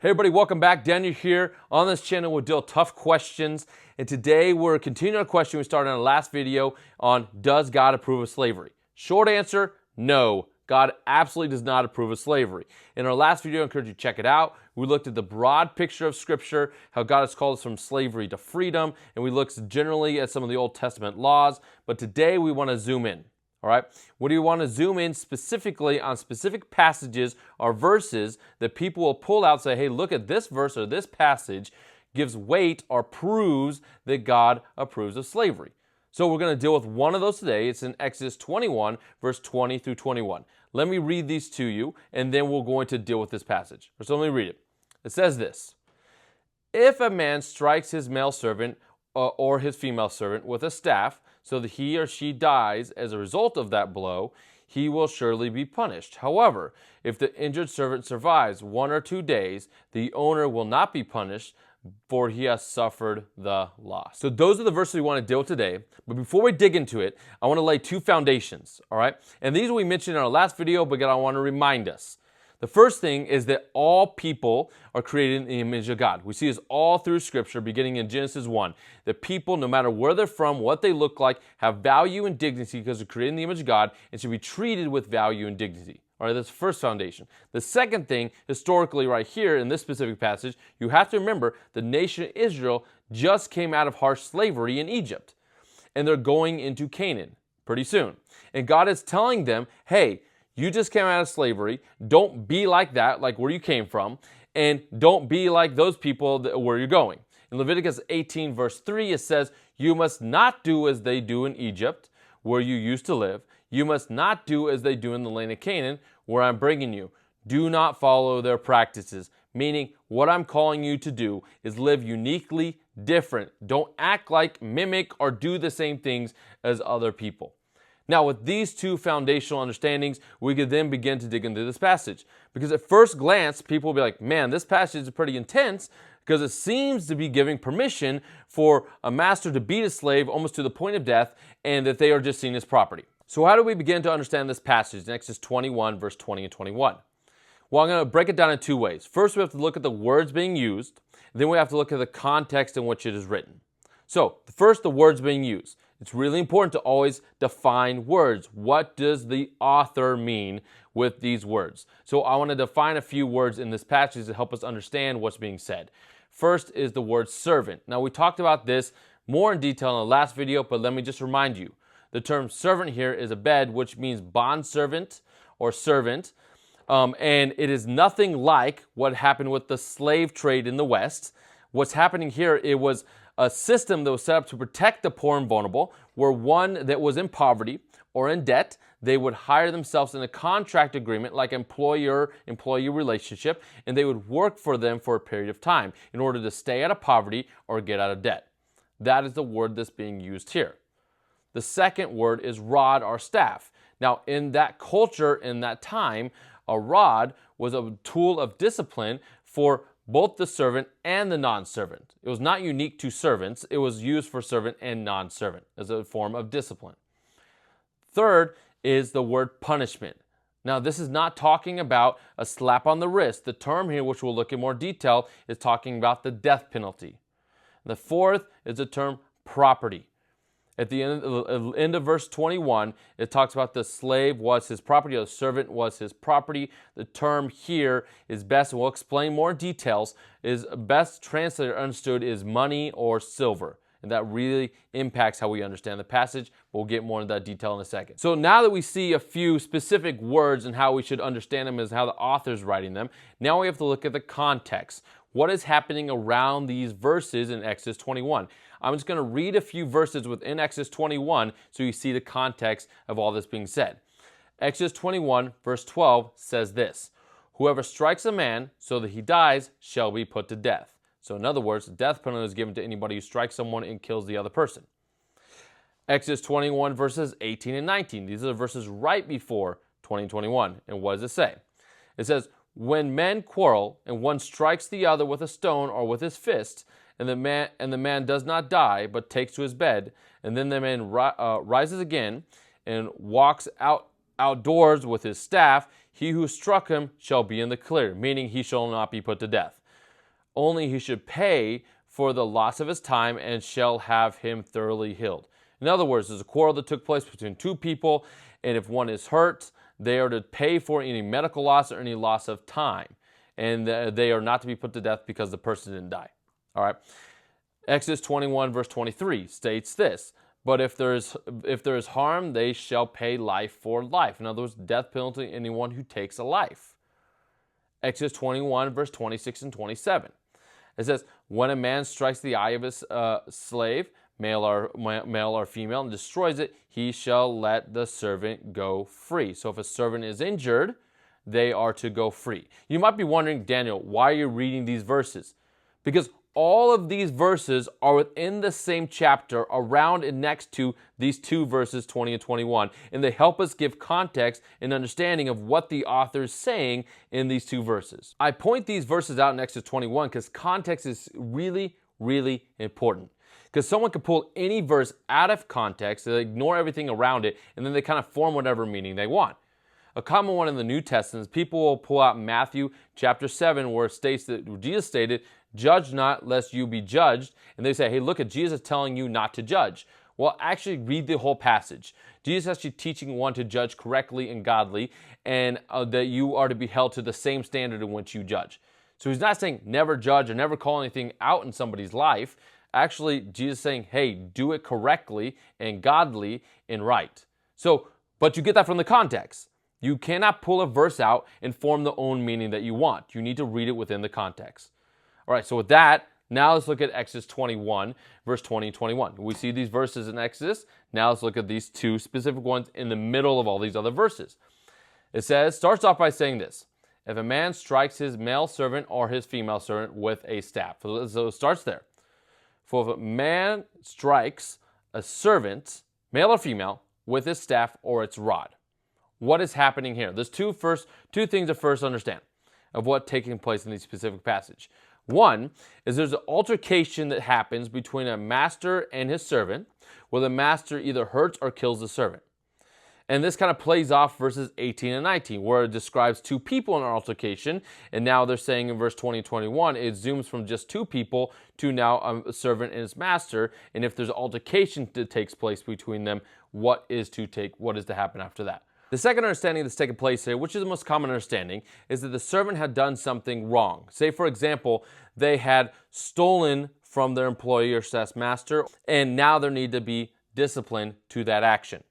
Hey everybody, welcome back. Daniel here. On this channel, we'll deal with tough questions. And today we're continuing a question we started in our last video on does God approve of slavery? Short answer, no. God absolutely does not approve of slavery. In our last video, I encourage you to check it out. We looked at the broad picture of Scripture, how God has called us from slavery to freedom, and we looked generally at some of the Old Testament laws. But today we want to zoom in. All right, what do you want to zoom in specifically on specific passages or verses that people will pull out and say, hey, look at this verse or this passage gives weight or proves that God approves of slavery. So we're going to deal with one of those today. It's in Exodus 21, verse 20 through 21. Let me read these to you, and then we're going to deal with this passage. So let me read it. It says this: If a man strikes his male servant or his female servant with a staff, so that he or she dies as a result of that blow, he will surely be punished. However, if the injured servant survives 1 or 2 days, the owner will not be punished, for he has suffered the loss. So those are the verses we want to deal with today. But before we dig into it, I want to lay two foundations, all right? And these we mentioned in our last video, but I want to remind us. The first thing is that all people are created in the image of God. We see this all through Scripture, beginning in Genesis 1. That people, no matter where they're from, what they look like, have value and dignity because they're created in the image of God and should be treated with value and dignity. All right, that's the first foundation. The second thing, historically right here in this specific passage, you have to remember the nation of Israel just came out of harsh slavery in Egypt. And they're going into Canaan pretty soon. And God is telling them, hey, you just came out of slavery. Don't be like that, like where you came from. And don't be like those people where you're going. In Leviticus 18, verse 3, it says, you must not do as they do in Egypt, where you used to live. You must not do as they do in the land of Canaan, where I'm bringing you. Do not follow their practices. Meaning, what I'm calling you to do is live uniquely different. Don't act like, mimic, or do the same things as other people. Now, with these two foundational understandings, we could then begin to dig into this passage. Because at first glance, people will be like, man, this passage is pretty intense because it seems to be giving permission for a master to beat a slave almost to the point of death and that they are just seen as property. So how do we begin to understand this passage in Exodus 21, verse 20 and 21? Well, I'm going to break it down in two ways. First, we have to look at the words being used. Then we have to look at the context in which it is written. So, first, the words being used. It's really important to always define words. What does the author mean with these words? So I want to define a few words in this passage to help us understand what's being said. First is the word servant. Now we talked about this more in detail in the last video, but let me just remind you. The term servant here is abed, which means bondservant or servant. And it is nothing like what happened with the slave trade in the West. What's happening here, it was a system that was set up to protect the poor and vulnerable, where one that was in poverty or in debt, they would hire themselves in a contract agreement like employer-employee relationship, and they would work for them for a period of time in order to stay out of poverty or get out of debt. That is the word that's being used here. The second word is rod or staff. Now, in that culture, in that time, a rod was a tool of discipline for both the servant and the non-servant. It was not unique to servants. It was used for servant and non-servant as a form of discipline. Third is the word punishment. Now, this is not talking about a slap on the wrist. The term here, which we'll look in more detail, is talking about the death penalty. The fourth is the term property. At the end of verse 21, it talks about the slave was his property, or the servant was his property. The term here is best, and we'll explain more details, is best translated or understood is money or silver. And that really impacts how we understand the passage. We'll get more into that detail in a second. So now that we see a few specific words and how we should understand them as how the author's writing them, now we have to look at the context. What is happening around these verses in Exodus 21? I'm just going to read a few verses within Exodus 21 so you see the context of all this being said. Exodus 21, verse 12 says this: Whoever strikes a man so that he dies shall be put to death. So in other words, the death penalty is given to anybody who strikes someone and kills the other person. Exodus 21, verses 18 and 19. These are the verses right before 2021. And what does it say? It says, when men quarrel and one strikes the other with a stone or with his fist, and the man does not die but takes to his bed, and then the man rises again and walks outdoors with his staff, he who struck him shall be in the clear, meaning he shall not be put to death. only he should pay for the loss of his time and shall have him thoroughly healed. In other words, there's a quarrel that took place between two people, and if one is hurt, they are to pay for any medical loss or any loss of time. And they are not to be put to death because the person didn't die. All right. Exodus 21 verse 23 states this, but if there is harm, they shall pay life for life. In other words, death penalty anyone who takes a life. Exodus 21 verse 26 and 27. It says, when a man strikes the eye of his slave, male or female, and destroys it, he shall let the servant go free. So if a servant is injured, they are to go free. You might be wondering, Daniel, why are you reading these verses? Because all of these verses are within the same chapter, around and next to these two verses, 20 and 21. And they help us give context and understanding of what the author is saying in these two verses. I point these verses out in Exodus 21 because context is really, really important. Because someone can pull any verse out of context, they ignore everything around it, and then they kind of form whatever meaning they want. A common one in the New Testament is people will pull out Matthew chapter 7, where it states that Jesus stated, judge not lest you be judged. And they say, hey, look at Jesus telling you not to judge. Well, actually read the whole passage. Jesus is actually teaching one to judge correctly and godly, and that you are to be held to the same standard in which you judge. So he's not saying never judge or never call anything out in somebody's life. Actually, Jesus is saying, hey, do it correctly and godly and right. So, but you get that from the context. You cannot pull a verse out and form the own meaning that you want. You need to read it within the context. All right, so with that, now let's look at Exodus 21, verse 20 and 21. We see these verses in Exodus. Now let's look at these two specific ones in the middle of all these other verses. It says, starts off by saying this, if a man strikes his male servant or his female servant with a staff. So it starts there. For if a man strikes a servant, male or female, with his staff or its rod. What is happening here? There's two things to first understand of what's taking place in this specific passage. One is there's an altercation that happens between a master and his servant, where the master either hurts or kills the servant. And this kind of plays off verses 18 and 19, where it describes two people in an altercation. And now they're saying in verse 20 and 21, it zooms from just two people to now a servant and his master. And if there's an altercation that takes place between them, what is to happen after that? The second understanding that's taken place here, which is the most common understanding, is that the servant had done something wrong. Say, for example, they had stolen from their employer / master, and now there need to be discipline to that action.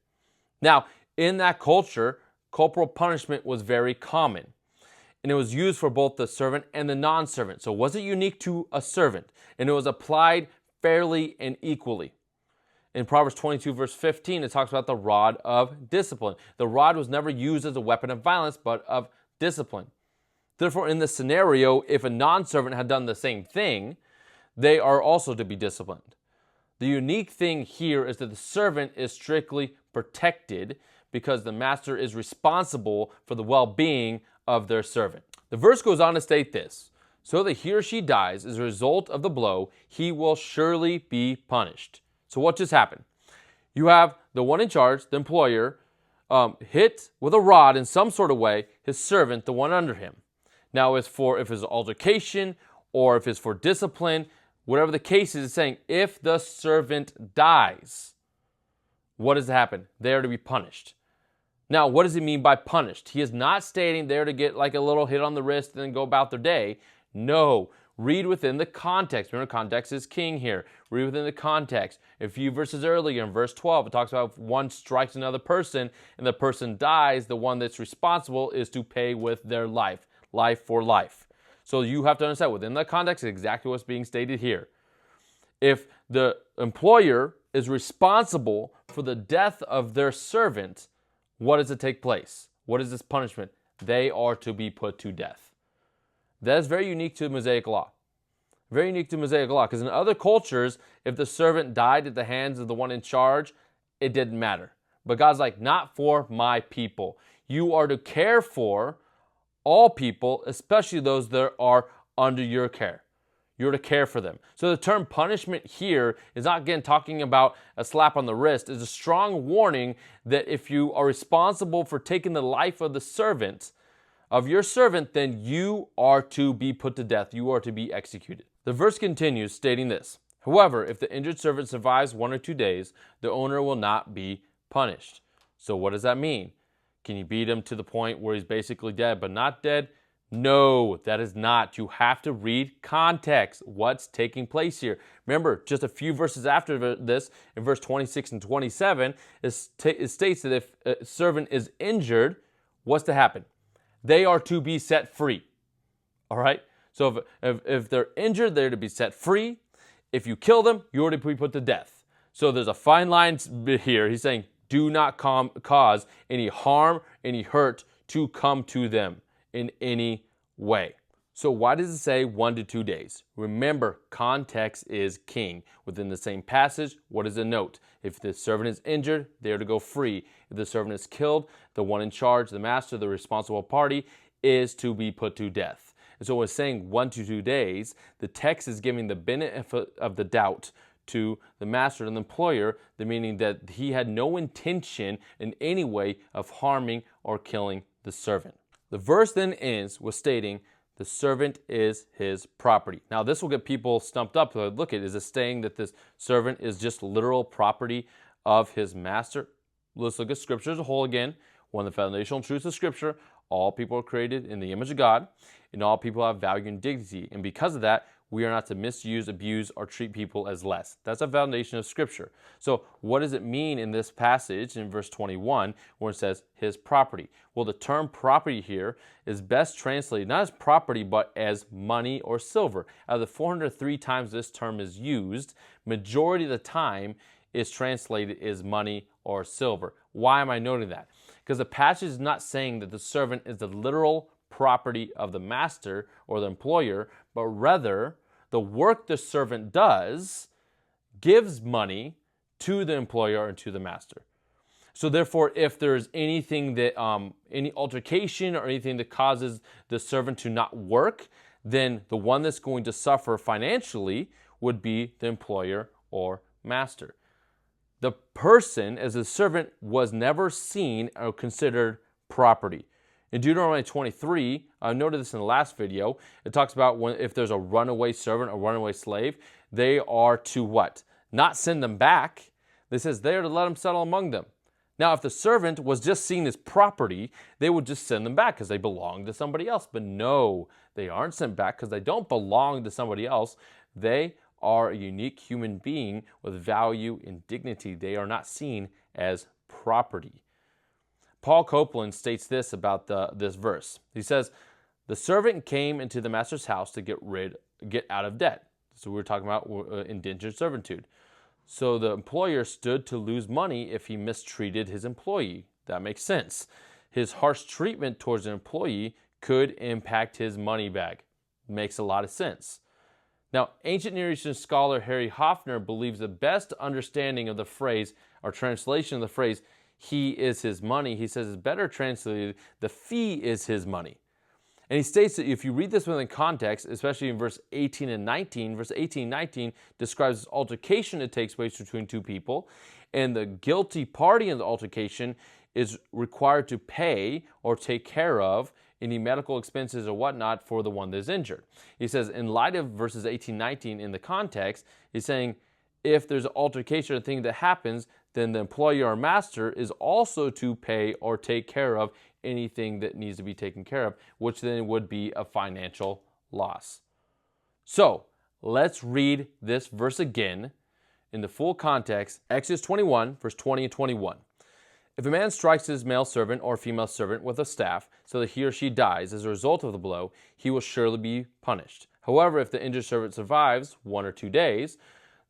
Now, in that culture, corporal punishment was very common, and it was used for both the servant and the non-servant. So it wasn't unique to a servant, and it was applied fairly and equally. In Proverbs 22, verse 15, it talks about the rod of discipline. The rod was never used as a weapon of violence, but of discipline. Therefore, in this scenario, if a non-servant had done the same thing, they are also to be disciplined. The unique thing here is that the servant is strictly protected because the master is responsible for the well-being of their servant. The verse goes on to state this, so that he or she dies as a result of the blow, he will surely be punished. So what just happened? You have the one in charge, the employer, hit with a rod in some sort of way his servant, the one under him. Now, if it's altercation or if it's for discipline, whatever the case is, it's saying if the servant dies, what does happen? They are to be punished. Now, what does he mean by punished? He is not stating they're to get like a little hit on the wrist and then go about their day. No. Read within the context. Remember, context is king here. Read within the context. A few verses earlier, in verse 12, it talks about if one strikes another person and the person dies, the one that's responsible is to pay with their life. Life for life. So you have to understand within the context exactly what's being stated here. If the employer is responsible for the death of their servant, what does it take place? What is this punishment? They are to be put to death. That is very unique to Mosaic law. Very unique to Mosaic law, because in other cultures, if the servant died at the hands of the one in charge, it didn't matter. But God's like, not for my people. You are to care for all people, especially those that are under your care. You're to care for them. So the term punishment here is not, again, talking about a slap on the wrist. It's a strong warning that if you are responsible for taking the life of the servant, of your servant, then you are to be put to death. You are to be executed. The verse continues stating this. However, if the injured servant survives 1 or 2 days, the owner will not be punished. So what does that mean? Can you beat him to the point where he's basically dead but not dead? No, that is not. You have to read context. What's taking place here? Remember, just a few verses after this, in verse 26 and 27, it states that if a servant is injured, what's to happen? They are to be set free. All right? So if they're injured, they're to be set free. If you kill them, you're to be put to death. So there's a fine line here. He's saying, do not cause any harm, any hurt to come to them in any way. So why does it say 1 to 2 days? Remember, context is king. Within the same passage, what is the note? If the servant is injured, they are to go free. If the servant is killed, the one in charge, the master, the responsible party, is to be put to death. And so when it's saying 1 to 2 days, the text is giving the benefit of the doubt to the master and the employer, the meaning that he had no intention in any way of harming or killing the servant. The verse then ends with stating, the servant is his property. Now this will get people stumped up. Look, is it saying that this servant is just literal property of his master? Let's look at Scripture as a whole again. One of the foundational truths of Scripture, all people are created in the image of God, and all people have value and dignity. And because of that, we are not to misuse, abuse, or treat people as less. That's a foundation of Scripture. So what does it mean in this passage in verse 21 where it says his property? Well, the term property here is best translated not as property but as money or silver. Out of the 403 times this term is used, majority of the time is translated as money or silver. Why am I noting that? Because the passage is not saying that the servant is the literal property of the master or the employer, but rather the work the servant does gives money to the employer and to the master. So therefore, if there's anything that, any altercation or anything that causes the servant to not work, then the one that's going to suffer financially would be the employer or master. The person as a servant was never seen or considered property. In Deuteronomy 23, I noted this in the last video, it talks about if there's a runaway servant or runaway slave, they are to what? Not send them back. It says they are to let them settle among them. Now, if the servant was just seen as property, they would just send them back because they belong to somebody else. But no, they aren't sent back because they don't belong to somebody else. They are a unique human being with value and dignity. They are not seen as property. Paul Copeland states this about this verse. He says, the servant came into the master's house to get out of debt. So we were talking about indentured servitude. So the employer stood to lose money if he mistreated his employee. That makes sense. His harsh treatment towards an employee could impact his money bag. Makes a lot of sense. Now, ancient Near Eastern scholar Harry Hofner believes the best understanding of the phrase, or translation of the phrase, he is his money, he says is better translated, the fee is his money. And he states that if you read this within context, especially in verse 18 and 19, verse 18 and 19 describes this altercation that takes place between two people, and the guilty party in the altercation is required to pay or take care of any medical expenses or whatnot for the one that is injured. He says, in light of verses 18 and 19 in the context, he's saying, if there's an altercation or thing that happens, then the employer or master is also to pay or take care of anything that needs to be taken care of, which then would be a financial loss. So let's read this verse again in the full context. Exodus 21, verse 20 and 21. If a man strikes his male servant or female servant with a staff so that he or she dies as a result of the blow, he will surely be punished. However, if the injured servant survives 1 or 2 days,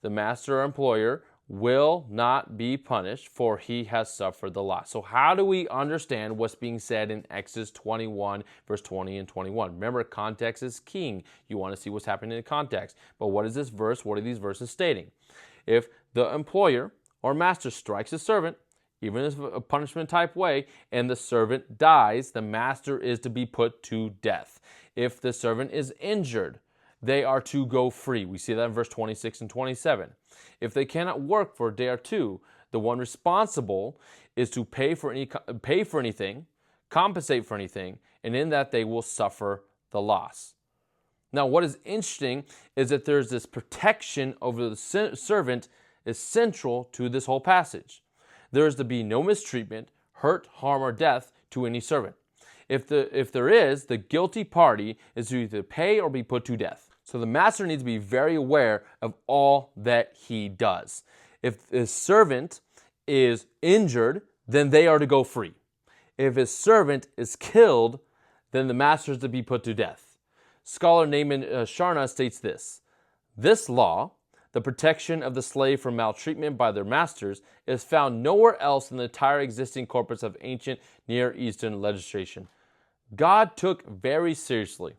the master or employer will not be punished, for he has suffered the loss. So how do we understand what's being said in Exodus 21, verse 20 and 21? Remember, context is king. You want to see what's happening in context. But what is this verse? What are these verses stating? If the employer or master strikes a servant, even in a punishment type way, and the servant dies, the master is to be put to death. If the servant is injured, they are to go free. We see that in verse 26 and 27. If they cannot work for a day or two, the one responsible is to pay for anything, compensate for anything, and in that they will suffer the loss. Now, what is interesting is that there's this protection over the servant is central to this whole passage. There is to be no mistreatment, hurt, harm, or death to any servant. If there is, the guilty party is to either pay or be put to death. So the master needs to be very aware of all that he does. If his servant is injured, then they are to go free. If his servant is killed, then the master is to be put to death. Scholar Naaman Sharna states this law, the protection of the slave from maltreatment by their masters, is found nowhere else in the entire existing corpus of ancient Near Eastern legislation. God took very seriously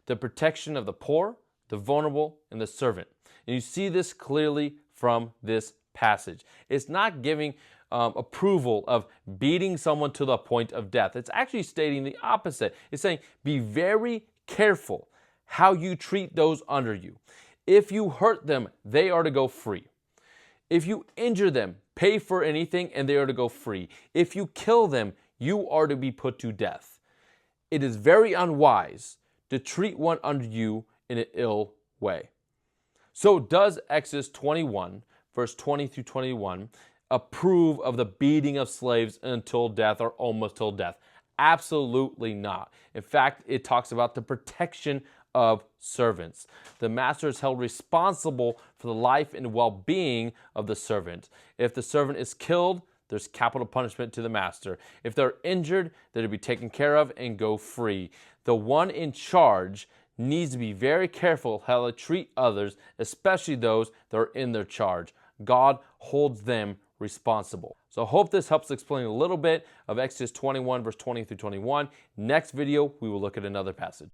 the protection of the poor, the vulnerable, and the servant. And you see this clearly from this passage. It's not giving approval of beating someone to the point of death. It's actually stating the opposite. It's saying, be very careful how you treat those under you. If you hurt them, they are to go free. If you injure them, pay for anything and they are to go free. If you kill them, you are to be put to death. It is very unwise to treat one under you in an ill way. So does Exodus 21, verse 20 through 21, approve of the beating of slaves until death or almost till death? Absolutely not. In fact, it talks about the protection of servants. The master is held responsible for the life and well-being of the servant. If the servant is killed, there's capital punishment to the master. If they're injured, they're to be taken care of and go free. The one in charge needs to be very careful how they treat others, especially those that are in their charge. God holds them responsible. So I hope this helps explain a little bit of Exodus 21, verse 20 through 21. Next video, we will look at another passage.